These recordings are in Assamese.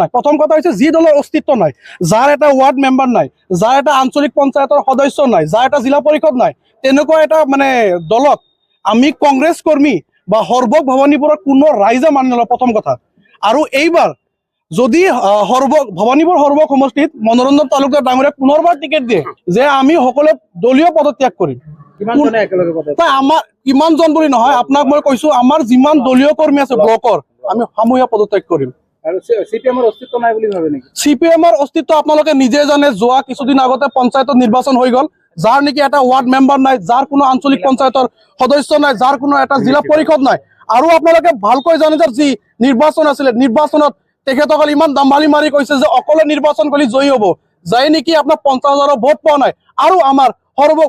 নাই। প্ৰথম কথা হৈছে যি দলৰ অস্তিত্ব নাই, যাৰ এটা ৱাৰ্ড মেম্বাৰ নাই, যাৰ এটা আঞ্চলিক পঞ্চায়তৰ সদস্য নাই, যাৰ এটা জিলা পৰিষদ নাই, তেনেকুৱা এটা মানে দলক আমি কংগ্ৰেছ কৰ্মী বা সৰ্বক ভৱানীপুৰৰ কোনো ৰাইজে মানি নলয় প্ৰথম কথা। আৰু এইবাৰ যদি ভৱানীপুৰ সৰ্বক সমষ্টিত মনোৰঞ্জন তালুকদাৰ ডাঙৰীয়াক পুনৰবাৰ টিকেট দিয়ে যে আমি সকলোৱে দলীয় পদত্যাগ কৰিম। আমাৰ কিমানজন বুলি নহয়, আপোনাক মই কৈছো আমাৰ যিমান দলীয় কৰ্মী আছে ব্লকৰ আমি সামূহিক পদত্যাগ কৰিম। CPM-ৰ অস্তিত্ব আপোনালোকে নিজে জানে। যোৱা কিছুদিন আগতে পঞ্চায়তত নিৰ্বাচন হৈ গ'ল, যাৰ নেকি এটা ৱাৰ্ড মেম্বাৰ নাই, যাৰ কোনো আঞ্চলিক পঞ্চায়তৰ সদস্য নাই, যাৰ কোনো এটা জিলা পৰিষদ নাই। আৰু আপোনালোকে ভালকৈ জানে যে যি নিৰ্বাচন আছিলে, নিৰ্বাচনত তেখেতসকলে ইমান দাম্ভালি মাৰি কৈছে যে অকলে নিৰ্বাচন কৰি জয়ী হ'ব, যাই নেকি আপোনাৰ 50,000 ভোট পোৱা নাই। আৰু আমাৰ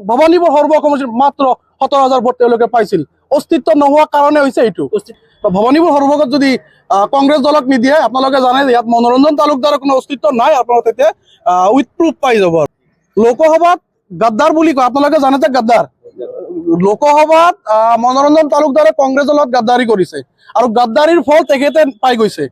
ভৱানীপুৰ সৰ্বক সমষ্টিৰ মাত্ৰ 17,000 ভোট তেওঁলোকে পাইছিল। অস্তিত্ব নোহোৱা কাৰণে হৈছে এইটো। ভৱানীপুৰ সৰ্বকত যদি কংগ্ৰেছ দলক নিদিয়ে, আপোনালোকে জানে যে ইয়াত মনোৰঞ্জন তালুকদাৰৰ কোনো অস্তিত্ব নাই। আপোনালোকে তেতিয়া উইথ প্ৰুফ পাই যাব। লোকসভাত গাদ্দাৰ বুলি কয়, আপোনালোকে জানে যে গাদ্দাৰ। লোকসভাত মনোৰঞ্জন তালুকদাৰে কংগ্ৰেছৰ লগত গাদ্দাৰী কৰিছে আৰু গাদ্দাৰীৰ ফল তেখেতে পাই গৈছে।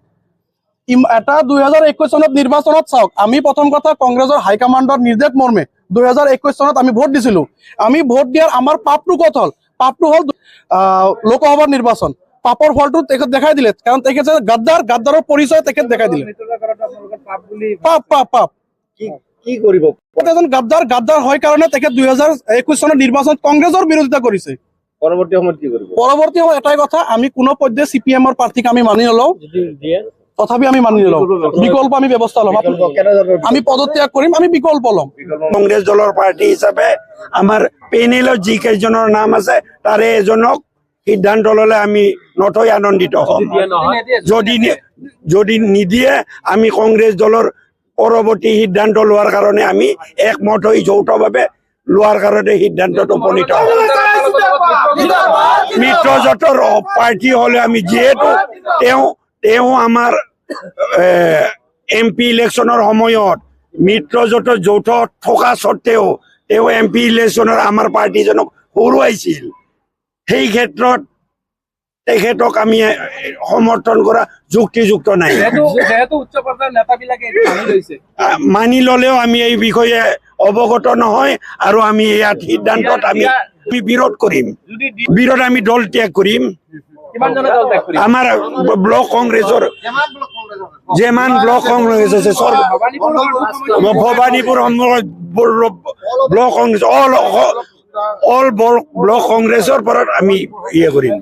এটা 2021 চনত নিৰ্বাচনত চাওক, আমি প্ৰথম কথা কংগ্ৰেছৰ হাইকমাণ্ডৰ নিৰ্দেশ মৰ্মে 2021 চনত আমি ভোট দিছিলো। আমি ভোট দিয়াৰ আমাৰ পাপটো ক'ত হ'ল? পাপটো হ'ল লোকসভাৰ নিৰ্বাচন। পাপৰ ফলটো তেখেত দেখাই দিলে, কাৰণ তেখেতে গাদ্দাৰৰ পৰিচয় তেখেত দেখাই দিলে। পাপ পাপ পাপ কি কৰিব? এজন গাদ্দাৰ হয় কাৰণে তেখেত 2021 চনৰ নিৰ্বাচনত কংগ্ৰেছৰ বিৰোধিতা কৰিছে। পৰৱৰ্তী সময়ত কি কৰিব? পৰৱৰ্তী সময়ত এটাই কথা, আমি কোনো পৰ্যায়ে CPM-ৰ প্ৰাৰ্থীক আমি মানি নলওঁ, তথাপি আমি মানি নলওঁ। বিকল্প আমি ব্যৱস্থা ল'ম। আমি পদত্যাগ কৰিম, আমি বিকল্প ল'ম। কংগ্ৰেছ দলৰ প্ৰাৰ্থী হিচাপে আমাৰ পেনেলত যি কেইজনৰ নাম আছে তাৰে এজনক সিদ্ধান্ত ল'লে আমি নথৈ আনন্দিত হ'ম। যদি নিদিয়ে আমি কংগ্ৰেছ দলৰ পৰৱৰ্তী সিদ্ধান্ত লোৱাৰ কাৰণে আমি একমত হৈ যৌথভাৱে লোৱাৰ কাৰণে সিদ্ধান্তত উপনীত হ'ম। মিত্ৰজোঁটৰ প্ৰাৰ্থী হ'লে আমি যিহেতু তেওঁ আমাৰ MP ইলেকশ্যনৰ সময়ত মিত্ৰজোঁটৰ যৌথ থকা স্বত্তেও তেওঁ MP ইলেকশ্যনৰ আমাৰ পাৰ্টিজনক হৰুৱাইছিল। সেই ক্ষেত্ৰত তেখেতক আমি সমৰ্থন কৰা যুক্তিযুক্ত নাই। মানি ললেও আমি এই বিষয়ে অৱগত নহয় আৰু আমি ইয়াত সিদ্ধান্তত আমি বিৰোধ কৰিম। বিৰোধ আমি দল ত্যাগ কৰিম। আমাৰ ব্লক কংগ্ৰেছৰ যেমান ব্লক কংগ্ৰেছ আছে, Bhawanipur block Congress all block কংগ্ৰেছৰ পৰা আমি কৰিম।